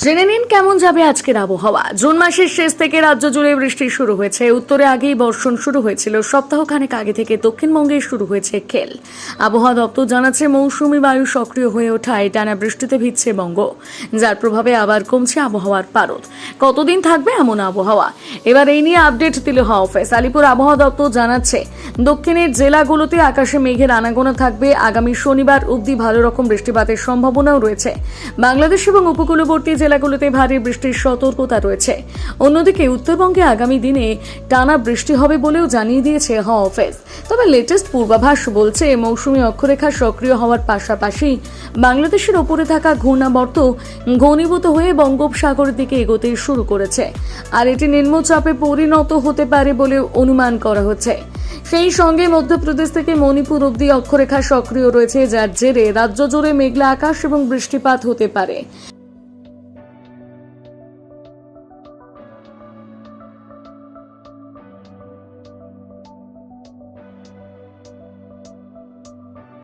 জেনে নিন কেমন যাবে আজকের আবহাওয়া। জুন মাসের শেষ থেকে রাজ্য জুড়ে বৃষ্টি শুরু হয়েছে। উত্তরে আগেই বর্ষণ শুরু হয়েছিল। সপ্তাহখানেক আগে থেকে দক্ষিণবঙ্গে শুরু হয়েছে খেল। আবহাওয়া দপ্তর জানাচ্ছে, মৌসুমী বায়ু সক্রিয় হয়ে ওঠায় টানা বৃষ্টিতে ভিজছে বঙ্গ, যার প্রভাবে আবার কমছে আবহাওয়ার পারদ। কতদিন থাকবে এমন আবহাওয়া, এবার এই নিয়ে আপডেট দিল হাওয়া অফিস। আলিপুর আবহাওয়া দপ্তর জানাচ্ছে, দক্ষিণের জেলাগুলোতে আকাশে মেঘের আনাগোনা থাকবে। আগামী শনিবার অবধি ভালো রকম বৃষ্টিপাতের সম্ভাবনাও রয়েছে। বাংলাদেশ এবং উপকূলবর্তী জেলাগুলোতে ভারী বৃষ্টির সতর্কতা রয়েছে। অন্যদিকে উত্তরবঙ্গে আগামী দিনে টানা বৃষ্টি হবে বলেও জানিয়ে দিয়েছে হাওয়া অফিস। তবে লেটেস্ট পূর্বাভাস বলছে, মৌসুমী অক্ষরেখা সক্রিয় হওয়ার পাশাপাশি বাংলাদেশের ওপরে থাকা ঘূর্ণাবর্ত ঘনীভূত হয়ে বঙ্গোপসাগরের দিকে এগোতে শুরু করেছে, আর এটি নিম্নচাপে পরিণত হতে পারে বলে অনুমান করা হচ্ছে। সেই সঙ্গে মধ্যপ্রদেশ থেকে মণিপুর অবধি অক্ষরেখা সক্রিয় রয়েছে, যার জেরে রাজ্য জুড়ে মেঘলা আকাশ এবং বৃষ্টিপাত হতে পারে।